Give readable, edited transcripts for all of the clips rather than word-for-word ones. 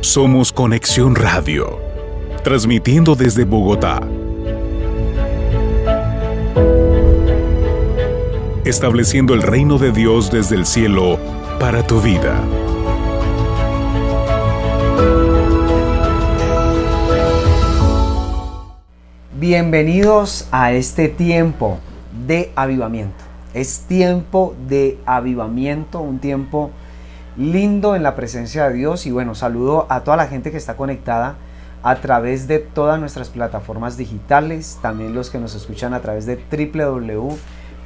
Somos Conexión Radio, transmitiendo desde Bogotá. Estableciendo el reino de Dios desde el cielo para tu vida. Bienvenidos a este tiempo de avivamiento. Es tiempo de avivamiento, un tiempo lindo en la presencia de Dios. Y bueno, saludo a toda la gente que está conectada a través de todas nuestras plataformas digitales, también los que nos escuchan a través de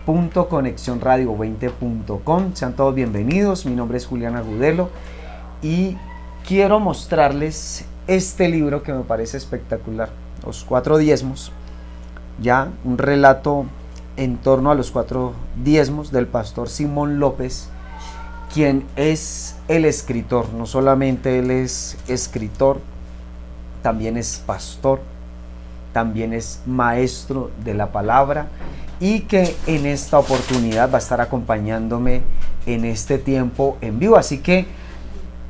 www.conexionradio20.com. Sean todos bienvenidos. Mi nombre es Julián Agudelo y quiero mostrarles este libro que me parece espectacular, Los 4 diezmos, ya un relato en torno a los 4 diezmos del pastor Simón López, quien es el escritor. No solamente él es escritor, también es pastor, también es maestro de la palabra, y que en esta oportunidad va a estar acompañándome en este tiempo en vivo. Así que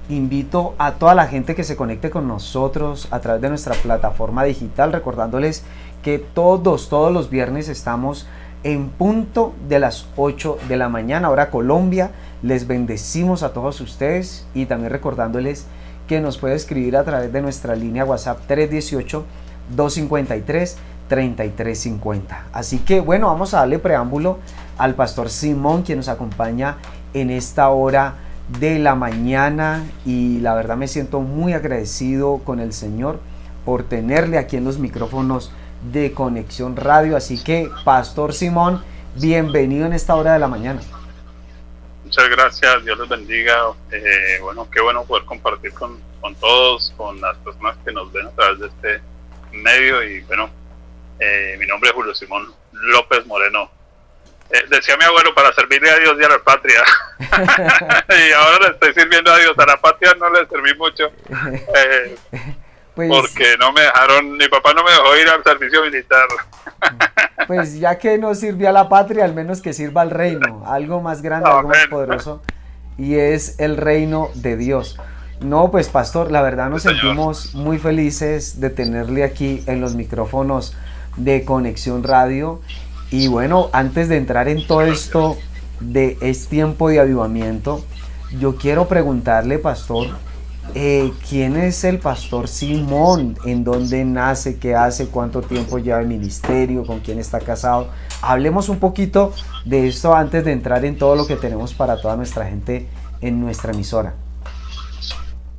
invito a toda la gente que se conecte con nosotros a través de nuestra plataforma digital, recordándoles que todos los viernes estamos en punto de las 8 de la mañana, hora Colombia. Les bendecimos a todos ustedes y también recordándoles que nos puede escribir a través de nuestra línea WhatsApp 318-253-3350. Así que bueno, vamos a darle preámbulo al pastor Simón, quien nos acompaña en esta hora de la mañana, y la verdad me siento muy agradecido con el Señor por tenerle aquí en los micrófonos de Conexión Radio. Así que pastor Simón, bienvenido en esta hora de la mañana. Muchas gracias, Dios les bendiga. Bueno, qué bueno poder compartir con todos, con las personas que nos ven a través de este medio. Y bueno, mi nombre es Julio Simón López Moreno. Decía mi abuelo, para servirle a Dios y a la patria. Y ahora le estoy sirviendo a Dios. A la patria no le serví mucho, porque no me dejaron, mi papá no me dejó ir al servicio militar. Pues ya que no sirvió a la patria, al menos que sirva al reino, algo más grande, algo más poderoso, y es el reino de Dios. No, pues pastor, la verdad nos sentimos muy felices de tenerle aquí en los micrófonos de Conexión Radio. Y bueno, antes de entrar en todo esto de este tiempo de avivamiento, yo quiero preguntarle, pastor, ¿quién es el pastor Simón? ¿En dónde nace? ¿Qué hace? ¿Cuánto tiempo lleva el ministerio? ¿Con quién está casado? Hablemos un poquito de esto antes de entrar en todo lo que tenemos para toda nuestra gente en nuestra emisora.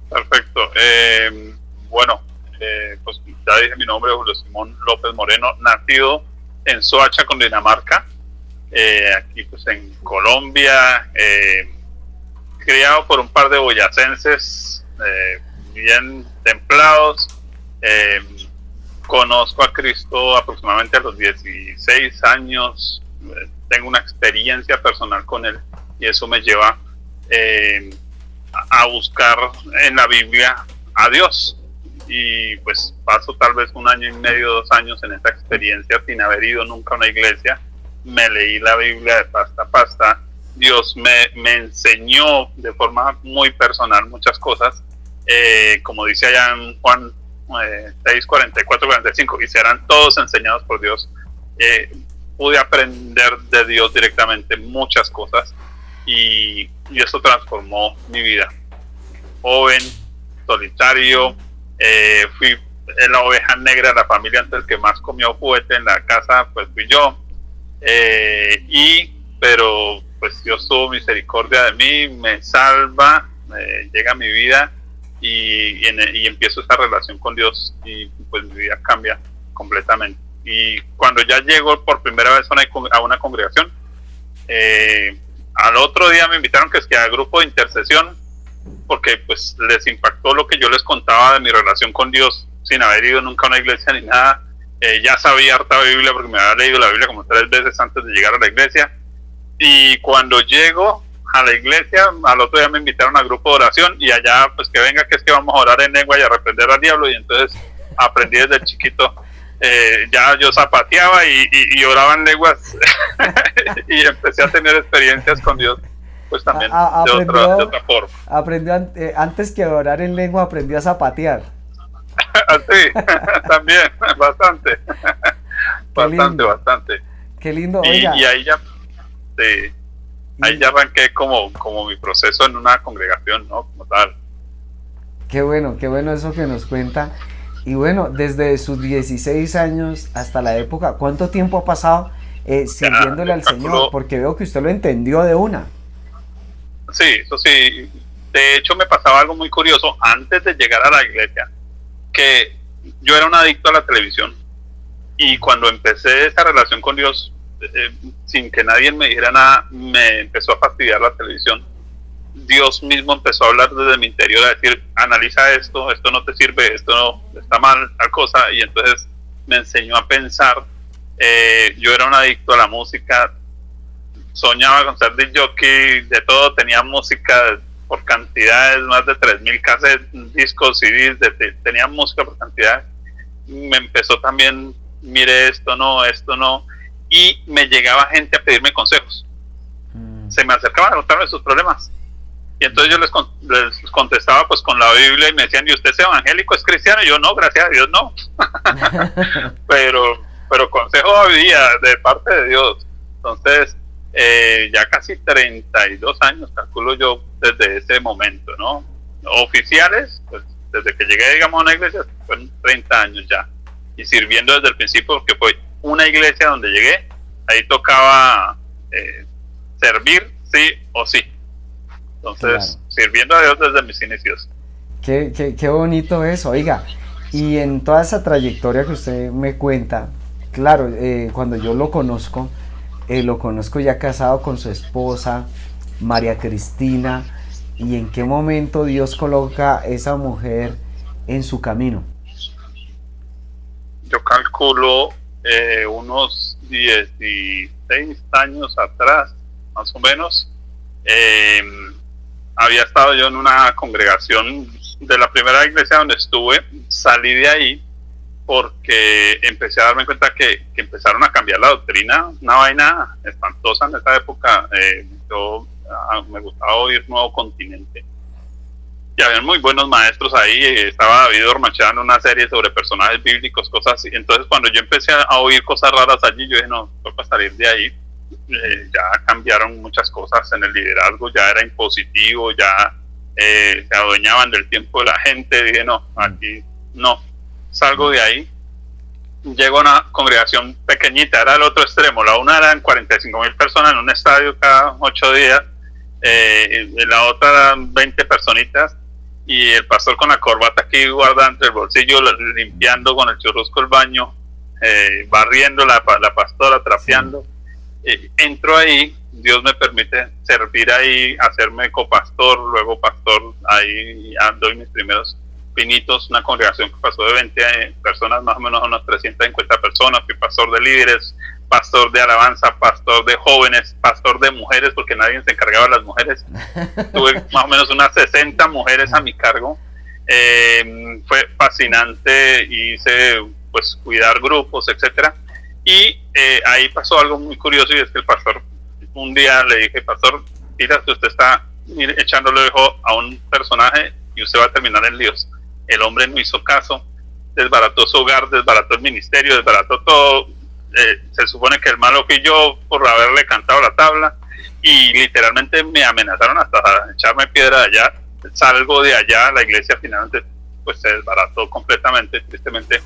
Perfecto. Bueno, pues ya dije mi nombre, Julio Simón López Moreno, nacido en Soacha, Cundinamarca, aquí pues en Colombia, criado por un par de boyacenses bien templados. Conozco a Cristo aproximadamente a los 16 años. Tengo una experiencia personal con él y eso me lleva a buscar en la Biblia a Dios. Y pues paso tal vez 1 año y medio, 2 años en esta experiencia sin haber ido nunca a una iglesia. Me leí la Biblia de pasta a pasta. Dios me enseñó de forma muy personal muchas cosas, como dice allá en Juan 6, 44, 45, y serán todos enseñados por Dios. Pude aprender de Dios directamente muchas cosas, y eso transformó mi vida. Joven, solitario, fui la oveja negra de la familia. Antes, el que más comió juguete en la casa pues fui yo, pero pues Dios tuvo misericordia de mí, me salva, llega a mi vida y empiezo esta relación con Dios, y pues mi vida cambia completamente. Y cuando ya llego por primera vez a una congregación, al otro día me invitaron que al grupo de intercesión, porque pues les impactó lo que yo les contaba de mi relación con Dios sin haber ido nunca a una iglesia ni nada. Ya sabía harta Biblia porque me había leído la Biblia como 3 veces antes de llegar a la iglesia. Y cuando llego a la iglesia, al otro día me invitaron al grupo de oración, y allá pues que venga, que es que vamos a orar en lengua y a reprender al diablo. Y entonces aprendí desde chiquito, ya yo zapateaba y oraba en lenguas y empecé a tener experiencias con Dios pues también de otra forma. Aprendió antes que orar en lengua, aprendió a zapatear. Sí, también, bastante. Bastante. Qué lindo, oiga. Y ahí ya, sí, ahí ya arranqué como mi proceso en una congregación, ¿no? Como tal. Qué bueno eso que nos cuenta. Y bueno, desde sus 16 años hasta la época, ¿cuánto tiempo ha pasado sirviéndole al Señor? Porque veo que usted lo entendió de una. Sí, eso sí. De hecho, me pasaba algo muy curioso antes de llegar a la iglesia, que yo era un adicto a la televisión. Y cuando empecé esa relación con Dios, sin que nadie me dijera nada, me empezó a fastidiar la televisión. Dios mismo empezó a hablar desde mi interior, a decir, analiza esto no te sirve, esto no está mal, tal cosa. Y entonces me enseñó a pensar. Yo era un adicto a la música, soñaba con ser disc jockey, de todo, tenía música por cantidades, más de 3.000 cassettes, discos, CDs, tenía música por cantidades. Me empezó también, mire esto no, y me llegaba gente a pedirme consejos. Se me acercaban a contarme sus problemas. Y entonces yo les contestaba pues con la Biblia y me decían, ¿y usted es evangélico, es cristiano? Y yo, no, gracias a Dios, no. pero consejo había de parte de Dios. Entonces, ya casi 32 años, calculo yo, desde ese momento, ¿no? Oficiales, pues desde que llegué, digamos, a una iglesia, fueron 30 años ya. Y sirviendo desde el principio, porque fue una iglesia donde llegué, ahí tocaba servir sí o sí. Entonces, claro, sirviendo a Dios desde mis inicios. Qué bonito eso, oiga. Y en toda esa trayectoria que usted me cuenta, claro, cuando yo lo conozco ya casado con su esposa, María Cristina, y en qué momento Dios coloca esa mujer en su camino. Yo calculo unos 16 años atrás, más o menos, había estado yo en una congregación de la primera iglesia donde estuve. Salí de ahí porque empecé a darme cuenta que empezaron a cambiar la doctrina, una vaina espantosa en esa época. Yo me gustaba oír Nuevo Continente y había muy buenos maestros ahí. Estaba David Ormachea en una serie sobre personajes bíblicos, cosas así. Entonces cuando yo empecé a oír cosas raras allí, yo dije, no, toca salir de ahí. Ya cambiaron muchas cosas en el liderazgo, ya era impositivo, ya se adueñaban del tiempo de la gente. Dije, no, aquí no, salgo de ahí. Llego a una congregación pequeñita, era el otro extremo. La una eran 45.000 personas en un estadio cada 8 días, la otra eran 20 personitas, y el pastor con la corbata aquí guardada entre el bolsillo, limpiando con el churrusco el baño, barriendo, la pastora trapeando. Entro ahí, Dios me permite servir ahí, hacerme copastor, luego pastor. Ahí ya doy mis primeros pinitos. Una congregación que pasó de 20 personas más o menos a unas 350 personas. Fui pastor de líderes, pastor de alabanza, pastor de jóvenes, pastor de mujeres, porque nadie se encargaba de las mujeres. Tuve más o menos unas 60 mujeres a mi cargo. Fue fascinante, hice pues cuidar grupos, etcétera. Y ahí pasó algo muy curioso, y es que el pastor, un día le dije, pastor, mira, usted está echándole ojo a un personaje y usted va a terminar en líos. El hombre no hizo caso, desbarató su hogar, desbarató el ministerio, desbarató todo. Se supone que el malo fui yo por haberle cantado la tabla, y literalmente me amenazaron hasta echarme piedra de allá. Salgo de allá, la iglesia finalmente pues se desbarató completamente, tristemente,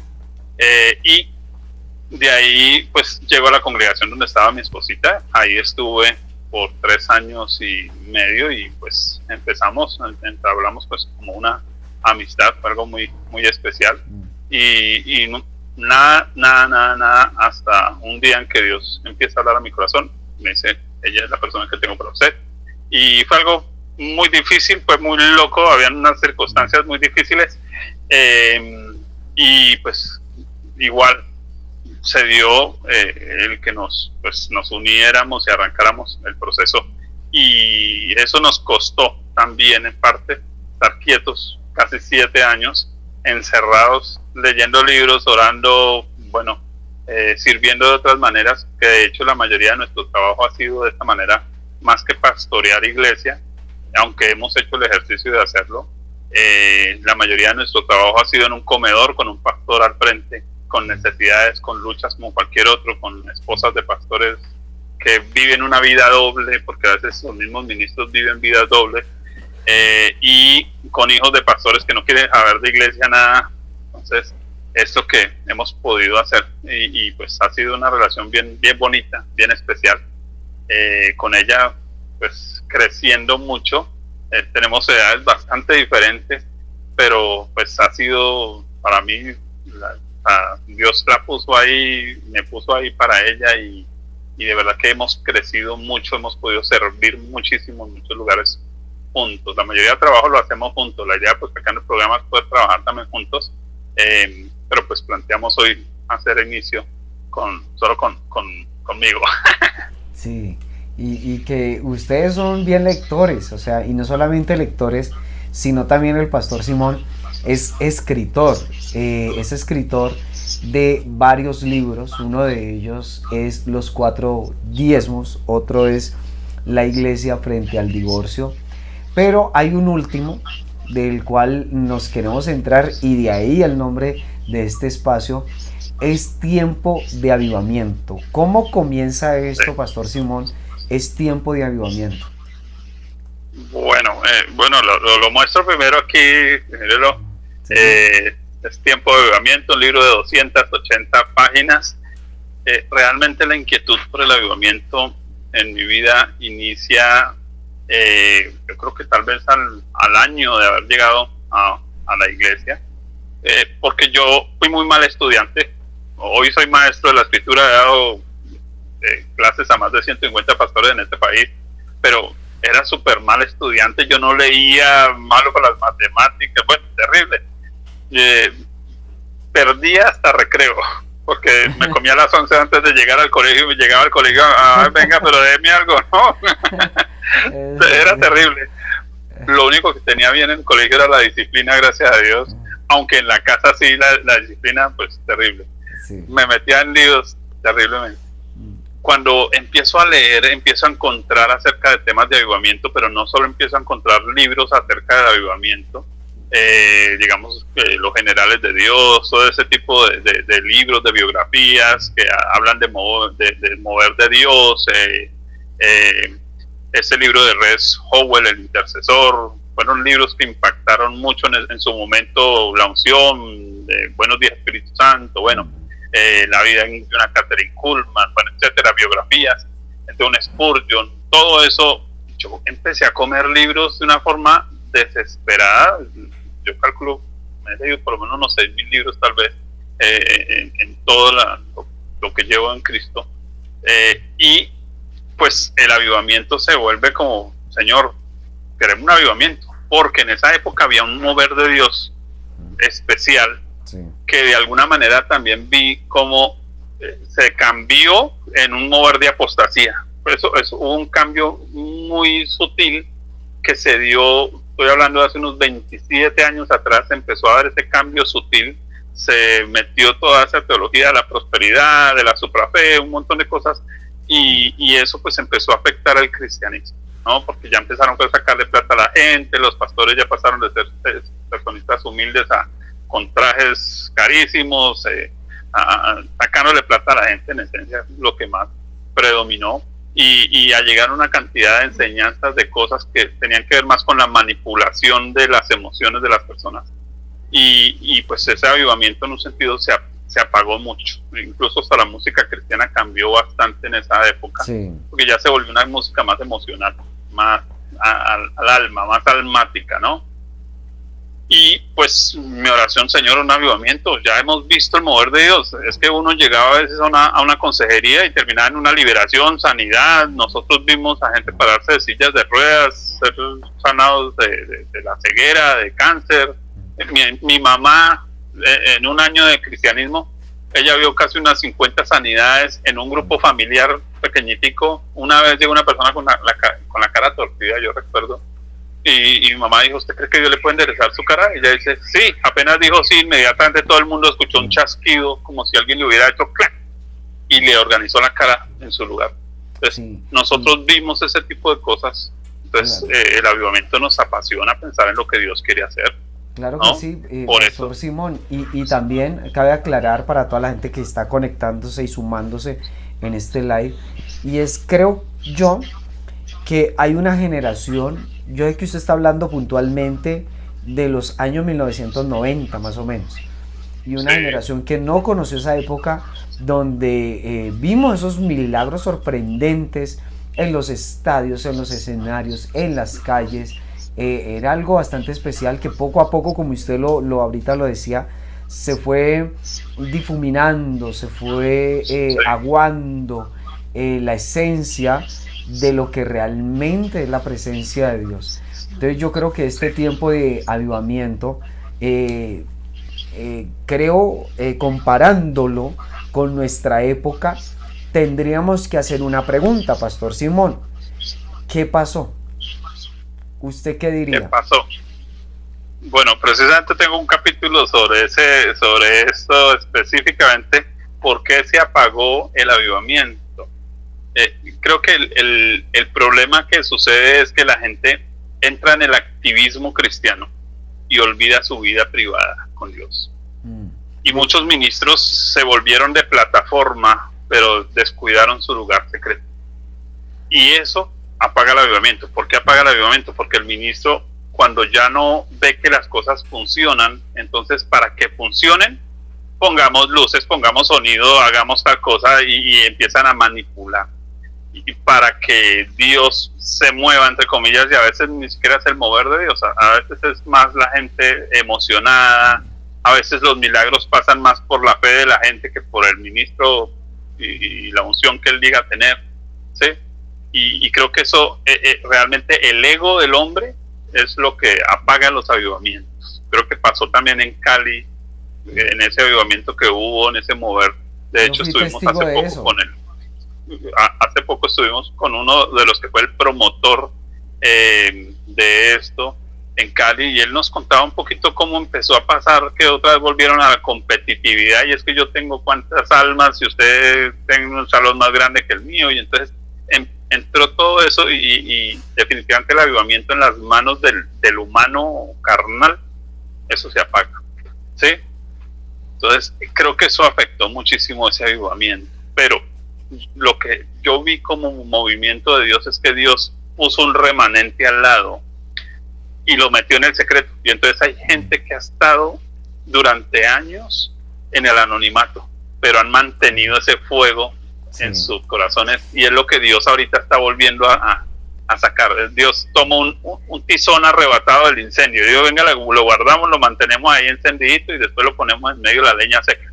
y de ahí pues llego a la congregación donde estaba mi esposita. Ahí estuve por 3 años y medio, y pues entablamos pues como una amistad, algo muy muy especial, y nada hasta un día en que Dios empieza a hablar a mi corazón. Me dice, ella es la persona que tengo para usted, y fue algo muy difícil, fue muy loco, habían unas circunstancias muy difíciles, y pues igual se dio el que nos uniéramos y arrancáramos el proceso, y eso nos costó también en parte estar quietos casi 7 años, encerrados, leyendo libros, orando, sirviendo de otras maneras, que de hecho la mayoría de nuestro trabajo ha sido de esta manera, más que pastorear iglesia, aunque hemos hecho el ejercicio de hacerlo, la mayoría de nuestro trabajo ha sido en un comedor con un pastor al frente, con necesidades, con luchas como cualquier otro, con esposas de pastores que viven una vida doble, porque a veces los mismos ministros viven vidas dobles, y con hijos de pastores que no quieren saber de iglesia nada. Entonces, esto que hemos podido hacer, y pues ha sido una relación bien bonita, bien especial, con ella pues creciendo mucho. Tenemos edades bastante diferentes, pero pues ha sido para mí, Dios la puso ahí, me puso ahí para ella, y de verdad que hemos crecido mucho, hemos podido servir muchísimo en muchos lugares juntos. La mayoría del trabajo lo hacemos juntos. La idea pues acá en el programa es poder trabajar también juntos, pero pues planteamos hoy hacer inicio solo conmigo. Sí, y que ustedes son bien lectores, o sea, y no solamente lectores, sino también el pastor Simón es escritor de varios libros. Uno de ellos es Los 4 diezmos, otro es La iglesia frente al divorcio, pero hay un último del cual nos queremos entrar, y de ahí el nombre de este espacio es Tiempo de Avivamiento. ¿Cómo comienza esto, Pastor Simón? Es Tiempo de Avivamiento. Bueno, lo muestro primero aquí, mírelo. Sí. Es Tiempo de Avivamiento, un libro de 280 páginas. Realmente la inquietud por el avivamiento en mi vida inicia, yo creo que tal vez al año de haber llegado a la iglesia, porque yo fui muy mal estudiante. Hoy soy maestro de la escritura, he dado clases a más de 150 pastores en este país, pero era súper mal estudiante. Yo no leía, malo para las matemáticas, bueno, terrible. Perdía hasta recreo, porque me comía a las 11 antes de llegar al colegio, y me llegaba al colegio, venga, pero déme algo, ¿no? Era terrible. Lo único que tenía bien en el colegio era la disciplina, gracias a Dios, aunque en la casa sí, la disciplina, pues terrible. Sí. Me metía en líos terriblemente. Cuando empiezo a leer, empiezo a encontrar acerca de temas de avivamiento, pero no solo empiezo a encontrar libros acerca del avivamiento, digamos, los generales de Dios, todo ese tipo de libros, de biografías que hablan de mover de Dios, ese libro de Res Howell, El Intercesor, fueron libros que impactaron mucho en su momento. La unción, Buenos Días Espíritu Santo, la vida de una Catherine Kuhlman, etcétera, biografías de un Spurgeon, todo eso. Yo empecé a comer libros de una forma desesperada. Yo calculo, me he leído por lo menos unos 6,000 libros tal vez, en todo lo que llevo en Cristo, y pues el avivamiento se vuelve como, Señor, queremos un avivamiento, porque en esa época había un mover de Dios especial, sí, que de alguna manera también vi cómo se cambió en un mover de apostasía. Por eso hubo un cambio muy sutil que se dio. Estoy hablando de hace unos 27 años atrás, empezó a haber ese cambio sutil, se metió toda esa teología de la prosperidad, de la suprafe, un montón de cosas, y eso pues empezó a afectar al cristianismo, ¿no? Porque ya empezaron a sacarle plata a la gente, los pastores ya pasaron de ser personitas humildes con trajes carísimos, sacándole plata a la gente, en esencia lo que más predominó. Y a llegar a una cantidad de enseñanzas de cosas que tenían que ver más con la manipulación de las emociones de las personas, y pues ese avivamiento en un sentido se apagó mucho. Incluso hasta la música cristiana cambió bastante en esa época, sí, porque ya se volvió una música más emocional, más al alma, más almática, ¿no? Y pues mi oración, Señor, un avivamiento. Ya hemos visto el mover de Dios. Es que uno llegaba a veces a una consejería y terminaba en una liberación, sanidad. Nosotros vimos a gente pararse de sillas de ruedas, ser sanados de la ceguera, de cáncer. Mi mamá, en un año de cristianismo, ella vio casi unas 50 sanidades en un grupo familiar pequeñitico. Una vez llegó una persona con la cara torcida, yo recuerdo, y mi mamá dijo, ¿usted cree que Dios le puede enderezar su cara? Y ella dice, sí. Apenas dijo sí, inmediatamente todo el mundo escuchó un chasquido, como si alguien le hubiera hecho clac, y le organizó la cara en su lugar. Entonces, sí. nosotros vimos ese tipo de cosas. Entonces, Claro. el avivamiento nos apasiona pensar en lo que Dios quiere hacer, Claro que ¿no? sí, Por Pastor eso. Simón. Y también cabe aclarar para toda la gente que está conectándose y sumándose en este live. Y es, creo yo, que hay una generación, yo sé que usted está hablando puntualmente de los años 1990 más o menos, y una Sí, generación que no conoció esa época donde vimos esos milagros sorprendentes en los estadios, en los escenarios, en las calles. Era algo bastante especial que poco a poco, como usted ahorita lo decía, se fue difuminando, se fue sí. aguando la esencia de lo que realmente es la presencia de Dios. Entonces yo creo que este tiempo de avivamiento, creo, comparándolo con nuestra época, tendríamos que hacer una pregunta, Pastor Simón. ¿Qué pasó? ¿Usted qué ¿Qué diría? pasó? Bueno, precisamente tengo un capítulo sobre esto específicamente, por qué se apagó el avivamiento. Creo que el problema que sucede es que la gente entra en el activismo cristiano y olvida su vida privada con Dios. Y muchos ministros se volvieron de plataforma, pero descuidaron su lugar secreto. Y eso apaga el avivamiento. ¿Por qué apaga el avivamiento? Porque el ministro, cuando ya no ve que las cosas funcionan, entonces para que funcionen, pongamos luces, pongamos sonido, hagamos tal cosa, y empiezan a manipular. Y para que Dios se mueva, entre comillas, y a veces ni siquiera es el mover de Dios, a veces es más la gente emocionada, a veces los milagros pasan más por la fe de la gente que por el ministro y la unción que él diga tener, ¿sí? Y creo que eso, realmente el ego del hombre es lo que apaga los avivamientos. Creo que pasó también en Cali, en ese avivamiento que hubo, en ese mover. De hecho, estuvimos hace poco estuvimos con uno de los que fue el promotor de esto en Cali, y él nos contaba un poquito cómo empezó a pasar que otras volvieron a la competitividad, y es que yo tengo cuántas almas y usted tiene un salón más grande que el mío, y entonces entró todo eso, y definitivamente el avivamiento en las manos del humano carnal, eso se apaga, ¿sí? Entonces creo que eso afectó muchísimo ese avivamiento, pero lo que yo vi como un movimiento de Dios es que Dios puso un remanente al lado y lo metió en el secreto, y entonces hay gente que ha estado durante años en el anonimato, pero han mantenido ese fuego en sus corazones, y es lo que Dios ahorita está volviendo a sacar. Dios toma un tizón arrebatado del incendio, Dios, venga, lo guardamos, lo mantenemos ahí encendidito y después lo ponemos en medio de la leña seca,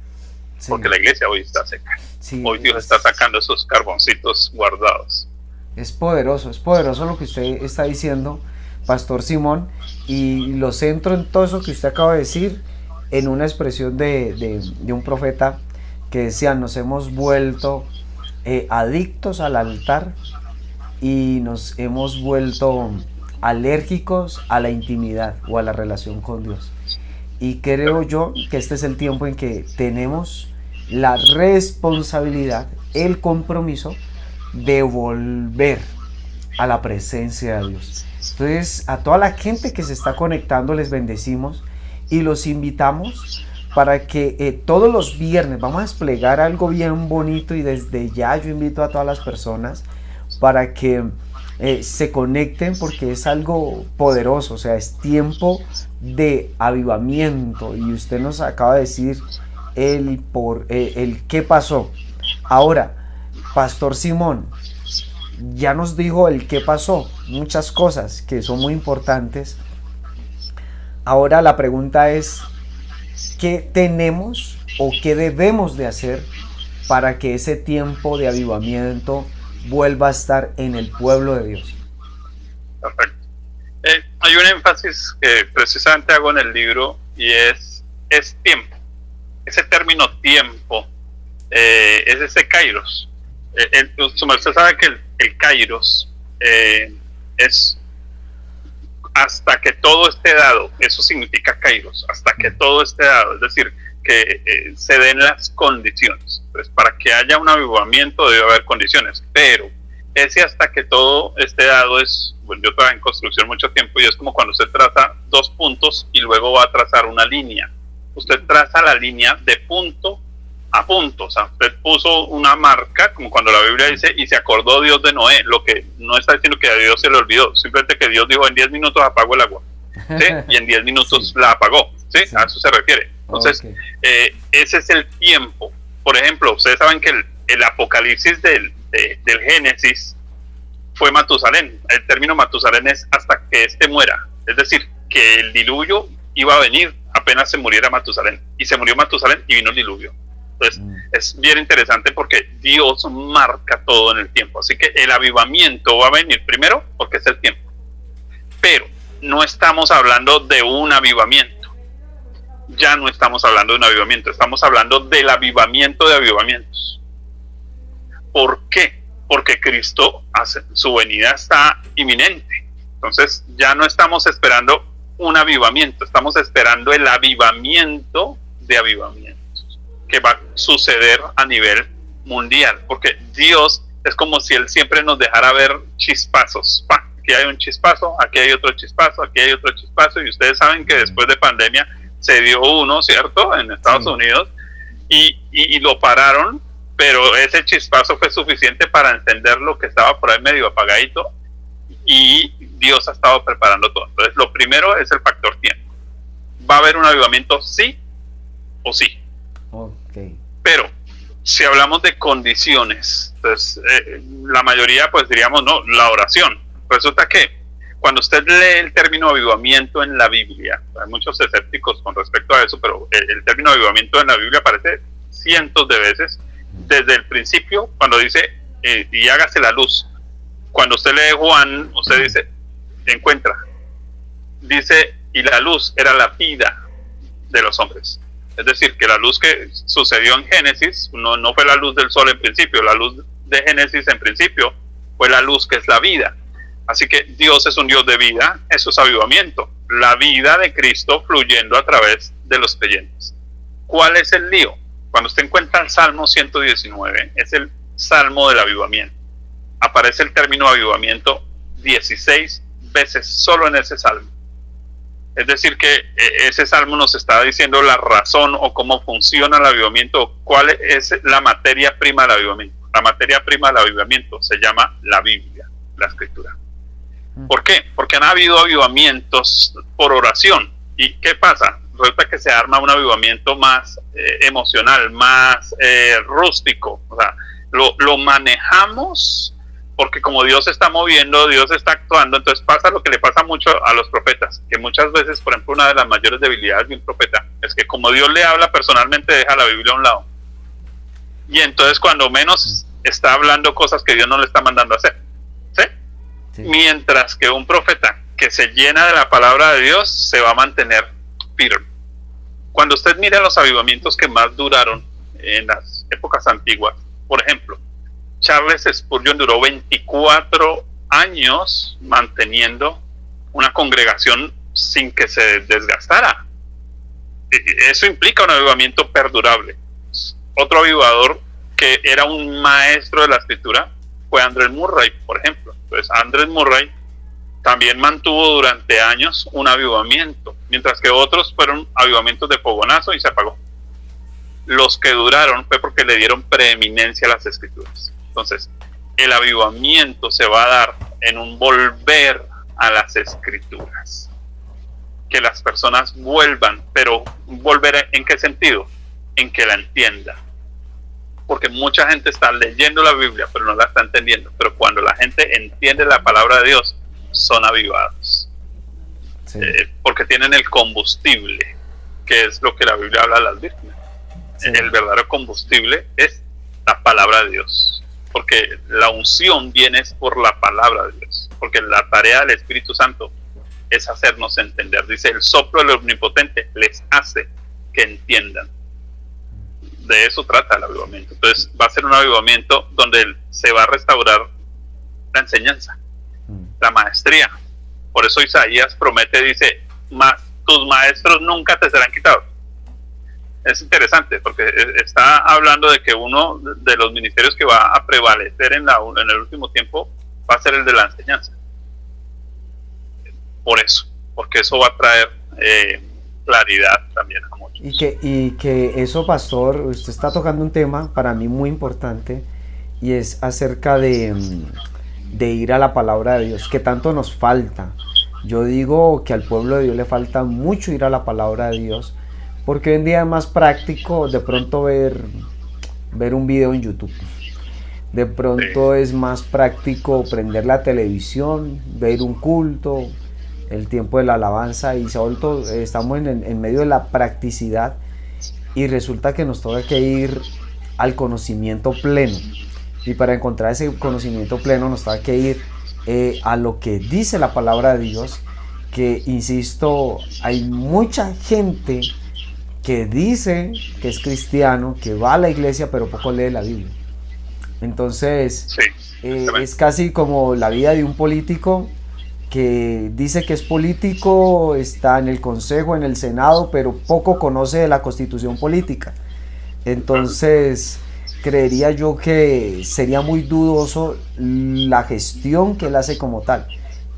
porque la iglesia hoy está seca. Hoy Dios está sacando esos carboncitos guardados. Es poderoso lo que usted está diciendo, Pastor Simón, y lo centro en todo eso que usted acaba de decir en una expresión de un profeta que decía: nos hemos vuelto adictos al altar y nos hemos vuelto alérgicos a la intimidad o a la relación con Dios. Y creo yo que este es el tiempo en que tenemos la responsabilidad, el compromiso de volver a la presencia de Dios. Entonces, a toda la gente que se está conectando les bendecimos y los invitamos para que todos los viernes vamos a desplegar algo bien bonito, y desde ya yo invito a todas las personas para que se conecten, porque es algo poderoso. O sea, es tiempo de avivamiento, y usted nos acaba de decir el qué pasó. Ahora, Pastor Simón ya nos dijo el qué pasó, muchas cosas que son muy importantes. Ahora la pregunta es: ¿qué tenemos o qué debemos de hacer para que ese tiempo de avivamiento vuelva a estar en el pueblo de Dios? Perfecto. Hay un énfasis que precisamente hago en el libro, y es tiempo. Ese término tiempo es ese kairos. Usted sabe que el kairos es hasta que todo esté dado. Eso significa kairos, hasta que todo esté dado, es decir, que se den las condiciones. Pues para que haya un avivamiento debe haber condiciones, pero ese hasta que todo esté dado es, bueno, yo trabajé en construcción mucho tiempo y es como cuando usted traza 2 puntos y luego va a trazar una línea. Usted traza la línea de punto a punto, o sea, usted puso una marca, como cuando la Biblia dice, y se acordó Dios de Noé, lo que no está diciendo que a Dios se le olvidó, simplemente que Dios dijo, en 10 minutos apago el agua, ¿sí? Y en 10 minutos la apagó, ¿sí? A eso se refiere. Entonces, ese es el tiempo. Por ejemplo, ustedes saben que el Apocalipsis del Génesis fue Matusalén. El término Matusalén es hasta que éste muera, es decir, que el diluvio iba a venir apenas se muriera Matusalén, y se murió Matusalén y vino el diluvio. Entonces, es bien interesante porque Dios marca todo en el tiempo. Así que el avivamiento va a venir primero porque es el tiempo. Pero no estamos hablando de un avivamiento. Ya no estamos hablando de un avivamiento. Estamos hablando del avivamiento de avivamientos. ¿Por qué? Porque Cristo, su venida está inminente. Entonces, ya no estamos esperando un avivamiento. Estamos esperando el avivamiento de avivamientos que va a suceder a nivel mundial, porque Dios es como si Él siempre nos dejara ver chispazos. Aquí hay un chispazo, aquí hay otro chispazo, aquí hay otro chispazo, y ustedes saben que después de pandemia se dio uno, ¿cierto?, en Estados Unidos, y lo pararon, pero ese chispazo fue suficiente para encender lo que estaba por ahí medio apagadito, y Dios ha estado preparando todo. Entonces, lo primero es el factor tiempo. ¿Va a haber un avivamiento sí o sí? Okay. Pero si hablamos de condiciones, entonces la mayoría pues diríamos no, la oración. Resulta que cuando usted lee el término avivamiento en la Biblia, hay muchos escépticos con respecto a eso, pero el término avivamiento en la Biblia aparece cientos de veces, desde el principio cuando dice y hágase la luz. Cuando usted lee Juan, usted dice, encuentra, dice, y la luz era la vida de los hombres. Es decir, que la luz que sucedió en Génesis no fue la luz del sol en principio, la luz de Génesis en principio fue la luz que es la vida. Así que Dios es un Dios de vida, eso es avivamiento, la vida de Cristo fluyendo a través de los creyentes. ¿Cuál es el lío? Cuando usted encuentra el Salmo 119, es el Salmo del avivamiento. Aparece el término avivamiento 16 veces solo en ese Salmo. Es decir, que ese salmo nos está diciendo la razón o cómo funciona el avivamiento, cuál es la materia prima del avivamiento. La materia prima del avivamiento se llama la Biblia, la Escritura. ¿Por qué? Porque han habido avivamientos por oración. ¿Y qué pasa? Resulta que se arma un avivamiento más emocional, más rústico. O sea, lo manejamos porque como Dios se está moviendo, Dios está actuando, entonces pasa lo que le pasa mucho a los profetas, que muchas veces, por ejemplo, una de las mayores debilidades de un profeta es que como Dios le habla personalmente, deja la Biblia a un lado. Y entonces cuando menos está hablando cosas que Dios no le está mandando a hacer. ¿Sí? Sí. Mientras que un profeta que se llena de la palabra de Dios se va a mantener firme. Cuando usted mira los avivamientos que más duraron en las épocas antiguas, por ejemplo, Charles Spurgeon duró 24 años manteniendo una congregación sin que se desgastara. Eso implica un avivamiento perdurable. Otro avivador que era un maestro de la escritura fue Andrew Murray, por ejemplo. Entonces, Andrew Murray también mantuvo durante años un avivamiento, mientras que otros fueron avivamientos de fogonazo y se apagó. Los que duraron fue porque le dieron preeminencia a las escrituras. Entonces, el avivamiento se va a dar en un volver a las escrituras. Que las personas vuelvan, pero ¿volver en qué sentido? En que la entiendan. Porque mucha gente está leyendo la Biblia, pero no la está entendiendo. Pero cuando la gente entiende la palabra de Dios, son avivados. Sí. Porque tienen el combustible, que es lo que la Biblia habla de las vírgenes. Sí. El verdadero combustible es la palabra de Dios. Porque la unción viene por la palabra de Dios. Porque la tarea del Espíritu Santo es hacernos entender. Dice, el soplo del Omnipotente les hace que entiendan. De eso trata el avivamiento. Entonces va a ser un avivamiento donde se va a restaurar la enseñanza, la maestría. Por eso Isaías promete, dice, tus maestros nunca te serán quitados. es interesante porque está hablando de que uno de los ministerios que va a prevalecer en el último tiempo va a ser el de la enseñanza. Por eso, porque eso va a traer claridad también a muchos. Y que eso, pastor, usted está tocando un tema para mí muy importante, y es acerca de ir a la palabra de Dios, que tanto nos falta. Yo digo que al pueblo de Dios le falta mucho ir a la palabra de Dios, porque hoy en día es más práctico de pronto ver un video en YouTube. De pronto es más práctico prender la televisión, ver un culto, el tiempo de la alabanza, y estamos en medio de la practicidad, y resulta que nos toca que ir al conocimiento pleno, y para encontrar ese conocimiento pleno nos toca que ir a lo que dice la palabra de Dios, que, insisto, hay mucha gente que dice que es cristiano, que va a la iglesia, pero poco lee la Biblia. Entonces es casi como la vida de un político que dice que es político, está en el consejo, en el senado, pero poco conoce de la constitución política. Entonces creería yo que sería muy dudoso la gestión que él hace como tal.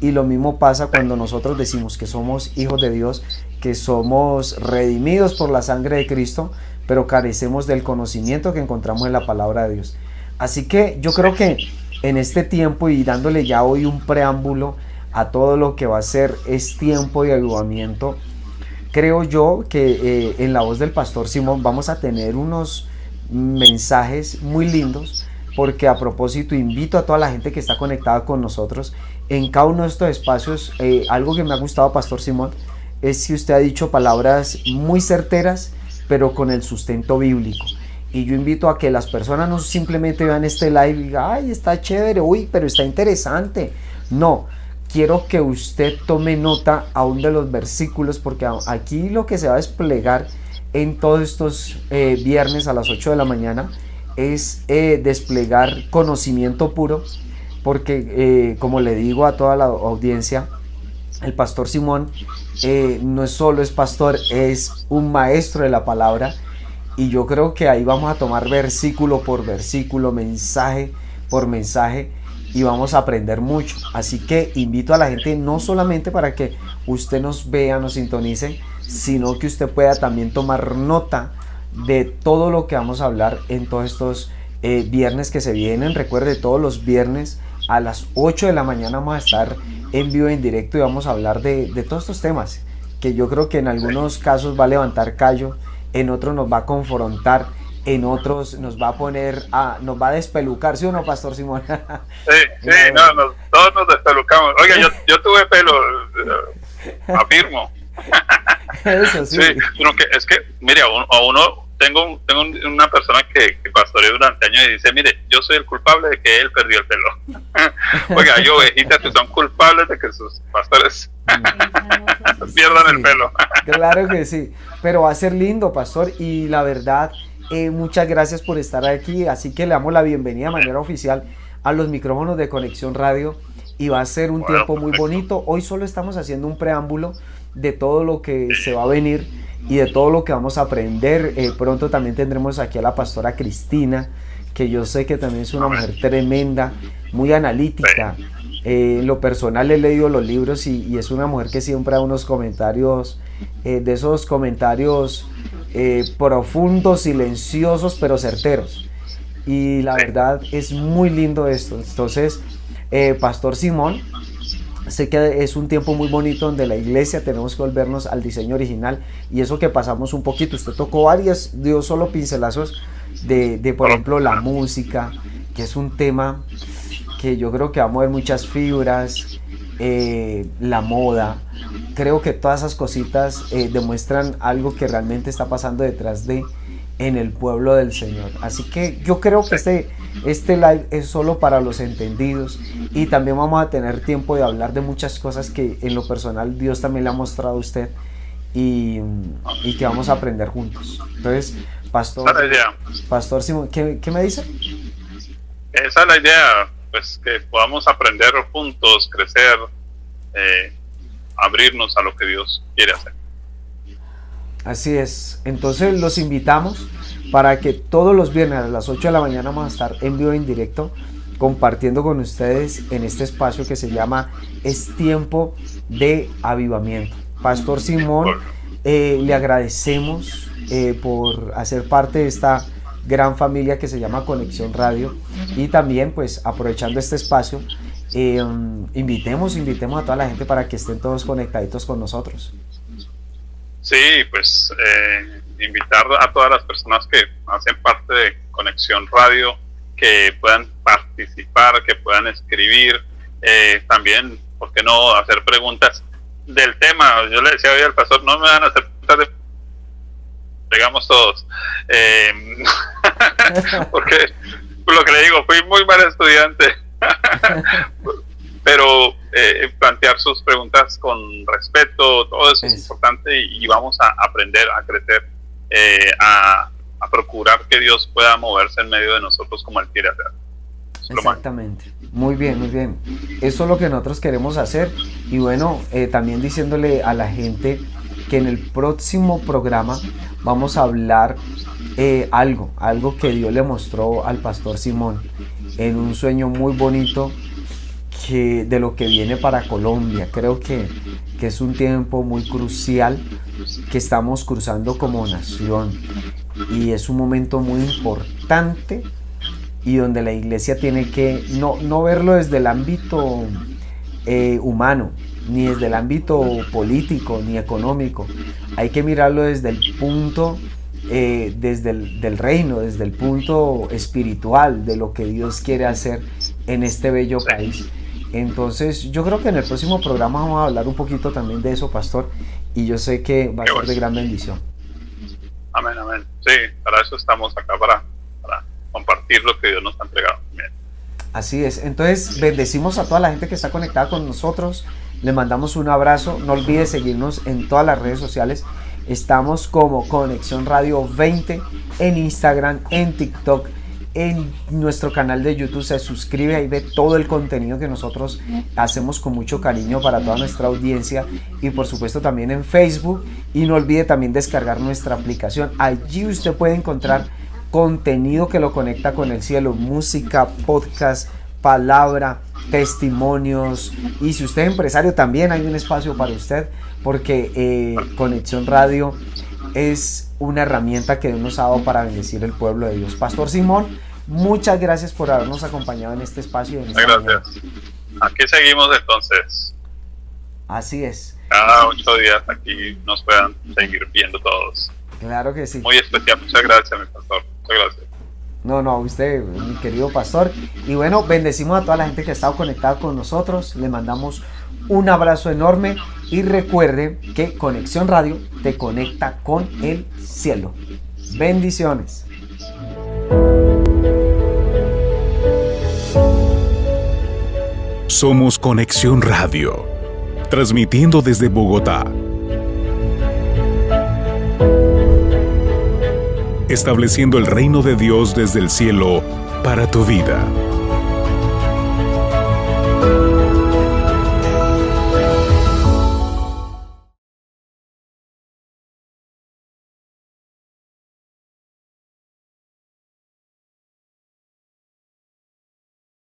Y lo mismo pasa cuando nosotros decimos que somos hijos de Dios, que somos redimidos por la sangre de Cristo, pero carecemos del conocimiento que encontramos en la palabra de Dios. Así que yo creo que en este tiempo, y dándole ya hoy un preámbulo a todo lo que va a ser es tiempo de avivamiento, creo yo que en la voz del pastor Simón vamos a tener unos mensajes muy lindos, porque a propósito invito a toda la gente que está conectada con nosotros en cada uno de estos espacios. Algo que me ha gustado, pastor Simón, es que usted ha dicho palabras muy certeras, pero con el sustento bíblico. Y yo invito a que las personas no simplemente vean este live y digan, ay, está chévere, uy, pero está interesante. No, quiero que usted tome nota aún de los versículos, porque aquí lo que se va a desplegar en todos estos viernes a las 8 de la mañana es desplegar conocimiento puro, porque como le digo a toda la audiencia, el pastor Simón no es solo es pastor, es un maestro de la palabra, y yo creo que ahí vamos a tomar versículo por versículo, mensaje por mensaje, y vamos a aprender mucho. Así que invito a la gente no solamente para que usted nos vea, nos sintonice, sino que usted pueda también tomar nota de todo lo que vamos a hablar en todos estos viernes que se vienen. Recuerde, todos los viernes a las 8 de la mañana vamos a estar en vivo, en directo, y vamos a hablar de todos estos temas, que yo creo que en algunos casos va a levantar callo, en otros nos va a confrontar, en otros nos va a poner nos va a despelucar, ¿sí o no, pastor Simón? Sí, todos nos despelucamos. Oiga, yo tuve pelo, afirmo. Eso sí. Sí, pero es que, mire, a uno tengo una persona que pastoreó durante años y dice, mire, yo soy el culpable de que él perdió el pelo. Oiga, hay ovejitas que son culpables de que sus pastores pierdan el pelo. Claro que sí, pero va a ser lindo, pastor, y la verdad, muchas gracias por estar aquí. Así que le damos la bienvenida de manera oficial a los micrófonos de Conexión Radio, y va a ser un tiempo muy bonito. Hoy solo estamos haciendo un preámbulo de todo lo que se va a venir y de todo lo que vamos a aprender. Pronto también tendremos aquí a la pastora Cristina, que yo sé que también es una mujer tremenda, muy analítica. En lo personal he leído los libros y es una mujer que siempre da unos comentarios, de esos comentarios profundos, silenciosos, pero certeros. Y la verdad es muy lindo esto. Entonces, pastor Simón, sé que es un tiempo muy bonito donde la iglesia tenemos que volvernos al diseño original, y eso que pasamos un poquito, usted tocó varias, dio solo pincelazos de por ejemplo, la música, que es un tema que yo creo que va a mover muchas fibras, la moda. Creo que todas esas cositas demuestran algo que realmente está pasando detrás en el pueblo del Señor. Así que yo creo que este live es solo para los entendidos, y también vamos a tener tiempo de hablar de muchas cosas que en lo personal Dios también le ha mostrado a usted, y que vamos a aprender juntos. Entonces, pastor Simón, ¿qué me dice? Esa es la idea, pues, que podamos aprender juntos, crecer, abrirnos a lo que Dios quiere hacer. Así es. Entonces los invitamos para que todos los viernes a las 8 de la mañana vamos a estar en vivo, en directo, compartiendo con ustedes en este espacio que se llama Es Tiempo de Avivamiento. Pastor Simón, le agradecemos por hacer parte de esta gran familia que se llama Conexión Radio, y también pues aprovechando este espacio, invitemos a toda la gente para que estén todos conectaditos con nosotros. Sí, pues invitar a todas las personas que hacen parte de Conexión Radio, que puedan participar, que puedan escribir, también, ¿por qué no hacer preguntas del tema? Yo le decía hoy al pastor, no me van a hacer preguntas de... Llegamos todos, porque lo que le digo, fui muy mal estudiante, pero plantear sus preguntas con respeto, todo eso es importante, y vamos a aprender a crecer, a procurar que Dios pueda moverse en medio de nosotros como Él quiere hacer. Exactamente, muy bien, muy bien. Eso es lo que nosotros queremos hacer, y bueno, también diciéndole a la gente que en el próximo programa vamos a hablar algo que Dios le mostró al pastor Simón en un sueño muy bonito, de lo que viene para Colombia. Creo que es un tiempo muy crucial que estamos cruzando como nación, y es un momento muy importante, y donde la iglesia tiene que no verlo desde el ámbito humano, ni desde el ámbito político ni económico. Hay que mirarlo desde el punto del reino, desde el punto espiritual, de lo que Dios quiere hacer en este bello país. Entonces yo creo que en el próximo programa vamos a hablar un poquito también de eso, pastor, y yo sé que va a ser de gran bendición. Amén, amén. Sí, para eso estamos acá, para compartir lo que Dios nos ha entregado. Bien. Así es. Entonces bendecimos a toda la gente que está conectada con nosotros. Le mandamos un abrazo. No olvide seguirnos en todas las redes sociales. Estamos como Conexión Radio 20 en Instagram, en TikTok, en nuestro canal de YouTube. Se suscribe, ahí ve todo el contenido que nosotros hacemos con mucho cariño para toda nuestra audiencia, y por supuesto también en Facebook. Y no olvide también descargar nuestra aplicación. Allí usted puede encontrar contenido que lo conecta con el cielo: música, podcast, palabra, testimonios. Y si usted es empresario, también hay un espacio para usted, porque Conexión Radio es una herramienta que Dios nos ha dado para bendecir el pueblo de Dios. Pastor Simón, muchas gracias por habernos acompañado en este espacio. Gracias. Aquí seguimos entonces. Así es. Cada 8 días aquí nos puedan seguir viendo todos. Claro que sí. Muy especial. Muchas gracias, mi pastor. Muchas gracias. No, usted, mi querido pastor. Y bueno, bendecimos a toda la gente que ha estado conectada con nosotros. Le mandamos un abrazo enorme, y recuerde que Conexión Radio te conecta con el cielo. Bendiciones. Somos Conexión Radio, transmitiendo desde Bogotá. Estableciendo el reino de Dios desde el cielo para tu vida.